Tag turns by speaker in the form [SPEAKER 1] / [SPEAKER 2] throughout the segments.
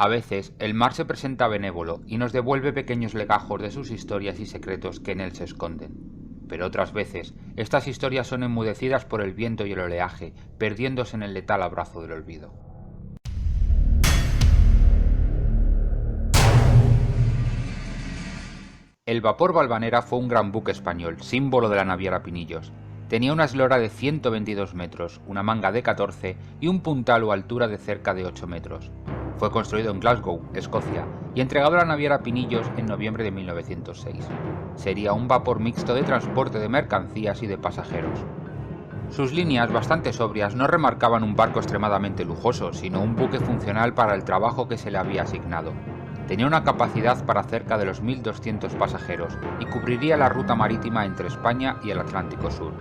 [SPEAKER 1] A veces, el mar se presenta benévolo y nos devuelve pequeños legajos de sus historias y secretos que en él se esconden. Pero otras veces, estas historias son enmudecidas por el viento y el oleaje, perdiéndose en el letal abrazo del olvido. El vapor Valvanera fue un gran buque español, símbolo de la naviera Pinillos. Tenía una eslora de 122 metros, una manga de 14 y un puntal o altura de cerca de 8 metros. Fue construido en Glasgow, Escocia, y entregado a la naviera Pinillos en noviembre de 1906. Sería un vapor mixto de transporte de mercancías y de pasajeros. Sus líneas, bastante sobrias, no remarcaban un barco extremadamente lujoso, sino un buque funcional para el trabajo que se le había asignado. Tenía una capacidad para cerca de los 1.200 pasajeros y cubriría la ruta marítima entre España y el Atlántico Sur.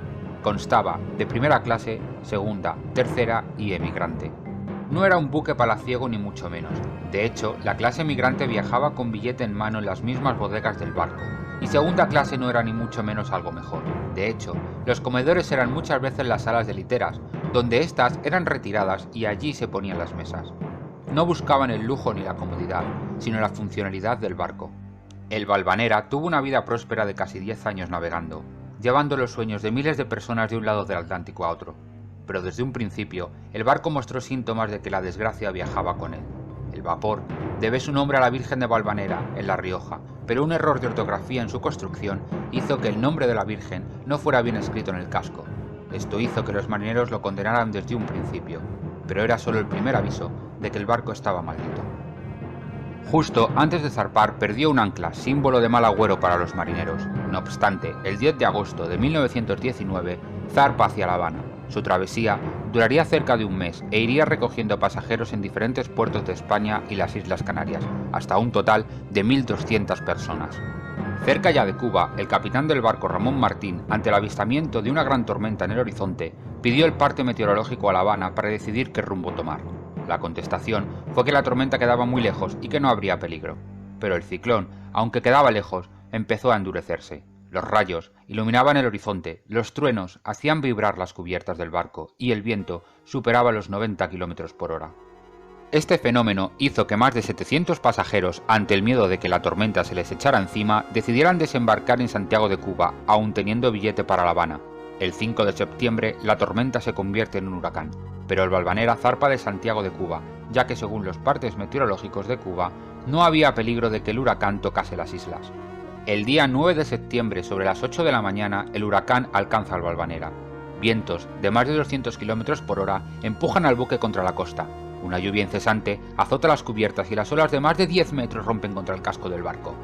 [SPEAKER 1] Constaba de primera clase, segunda, tercera y emigrante. No era un buque palaciego ni mucho menos. De hecho, la clase emigrante viajaba con billete en mano en las mismas bodegas del barco, y segunda clase no era ni mucho menos algo mejor. De hecho, los comedores eran muchas veces las salas de literas, donde éstas eran retiradas y allí se ponían las mesas. No buscaban el lujo ni la comodidad, sino la funcionalidad del barco. El Valvanera tuvo una vida próspera de casi 10 años navegando, llevando los sueños de miles de personas de un lado del Atlántico a otro. Pero desde un principio, el barco mostró síntomas de que la desgracia viajaba con él. El vapor debe su nombre a la Virgen de Valvanera, en La Rioja, pero un error de ortografía en su construcción hizo que el nombre de la Virgen no fuera bien escrito en el casco. Esto hizo que los marineros lo condenaran desde un principio, pero era solo el primer aviso de que el barco estaba maldito. Justo antes de zarpar perdió un ancla, símbolo de mal agüero para los marineros. No obstante, el 10 de agosto de 1919 zarpa hacia La Habana. Su travesía duraría cerca de un mes e iría recogiendo pasajeros en diferentes puertos de España y las Islas Canarias, hasta un total de 1.200 personas. Cerca ya de Cuba, el capitán del barco Ramón Martín, ante el avistamiento de una gran tormenta en el horizonte, pidió el parte meteorológico a La Habana para decidir qué rumbo tomar. La contestación fue que la tormenta quedaba muy lejos y que no habría peligro. Pero el ciclón, aunque quedaba lejos, empezó a endurecerse. Los rayos iluminaban el horizonte, los truenos hacían vibrar las cubiertas del barco y el viento superaba los 90 km por hora. Este fenómeno hizo que más de 700 pasajeros, ante el miedo de que la tormenta se les echara encima, decidieran desembarcar en Santiago de Cuba, aún teniendo billete para La Habana. El 5 de septiembre la tormenta se convierte en un huracán, pero el Valvanera zarpa de Santiago de Cuba, ya que según los partes meteorológicos de Cuba, no había peligro de que el huracán tocase las islas. El día 9 de septiembre, sobre las 8 de la mañana, el huracán alcanza al Valvanera. Vientos de más de 200 km por hora empujan al buque contra la costa. Una lluvia incesante azota las cubiertas y las olas de más de 10 metros rompen contra el casco del barco.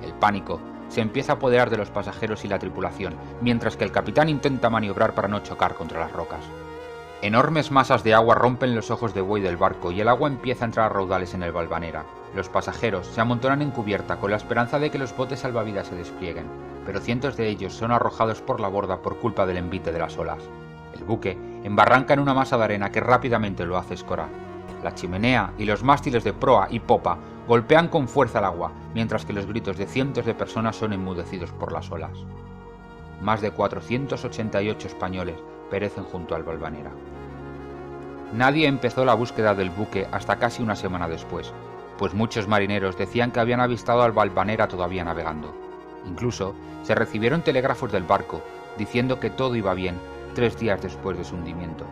[SPEAKER 1] El pánico se empieza a apoderar de los pasajeros y la tripulación, mientras que el capitán intenta maniobrar para no chocar contra las rocas. Enormes masas de agua rompen los ojos de buey del barco y el agua empieza a entrar a raudales en el Valvanera. Los pasajeros se amontonan en cubierta con la esperanza de que los botes salvavidas se desplieguen, pero cientos de ellos son arrojados por la borda por culpa del envite de las olas. El buque embarranca en una masa de arena que rápidamente lo hace escorar. La chimenea y los mástiles de proa y popa golpean con fuerza el agua, mientras que los gritos de cientos de personas son enmudecidos por las olas. Más de 488 españoles perecen junto al Valvanera. Nadie empezó la búsqueda del buque hasta casi una semana después, pues muchos marineros decían que habían avistado al Valvanera todavía navegando. Incluso se recibieron telégrafos del barco diciendo que todo iba bien 3 días después de su hundimiento.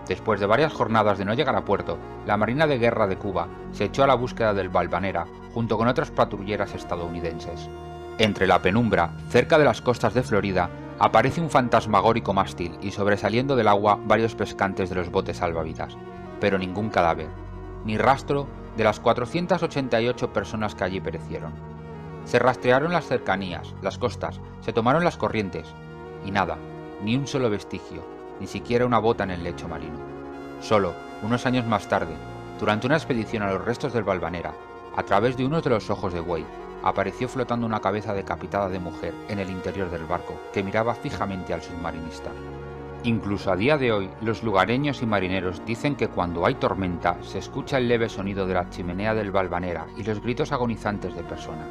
[SPEAKER 1] Después de varias jornadas de no llegar a puerto, la Marina de Guerra de Cuba se echó a la búsqueda del Valvanera junto con otras patrulleras estadounidenses. Entre la penumbra, cerca de las costas de Florida, aparece un fantasmagórico mástil y sobresaliendo del agua varios pescantes de los botes salvavidas, pero ningún cadáver, ni rastro de las 488 personas que allí perecieron. Se rastrearon las cercanías, las costas, se tomaron las corrientes, y nada, ni un solo vestigio, ni siquiera una bota en el lecho marino. Solo, unos años más tarde, durante una expedición a los restos del Valvanera, a través de uno de los ojos de buey, apareció flotando una cabeza decapitada de mujer en el interior del barco, que miraba fijamente al submarinista. Incluso a día de hoy, los lugareños y marineros dicen que cuando hay tormenta se escucha el leve sonido de la chimenea del Valvanera y los gritos agonizantes de personas.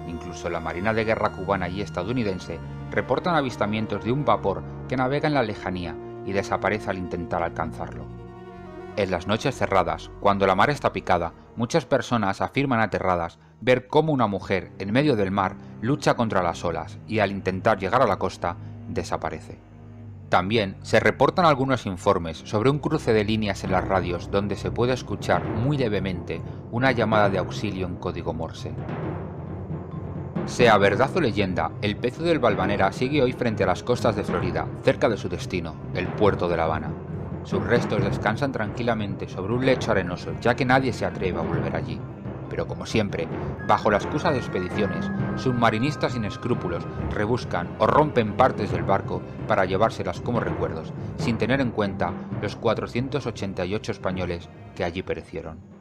[SPEAKER 1] Incluso la Marina de Guerra cubana y estadounidense reportan avistamientos de un vapor que navega en la lejanía y desaparece al intentar alcanzarlo. En las noches cerradas, cuando la mar está picada, Muchas personas afirman aterradas ver cómo una mujer en medio del mar lucha contra las olas y al intentar llegar a la costa desaparece. También se reportan algunos informes sobre un cruce de líneas en las radios donde se puede escuchar muy levemente una llamada de auxilio en código Morse. Sea verdad o leyenda, el pez del Valvanera sigue hoy frente a las costas de Florida, cerca de su destino, el puerto de La Habana. Sus restos descansan tranquilamente sobre un lecho arenoso, ya que nadie se atreve a volver allí. Pero como siempre, bajo la excusa de expediciones, submarinistas sin escrúpulos rebuscan o rompen partes del barco para llevárselas como recuerdos, sin tener en cuenta los 488 españoles que allí perecieron.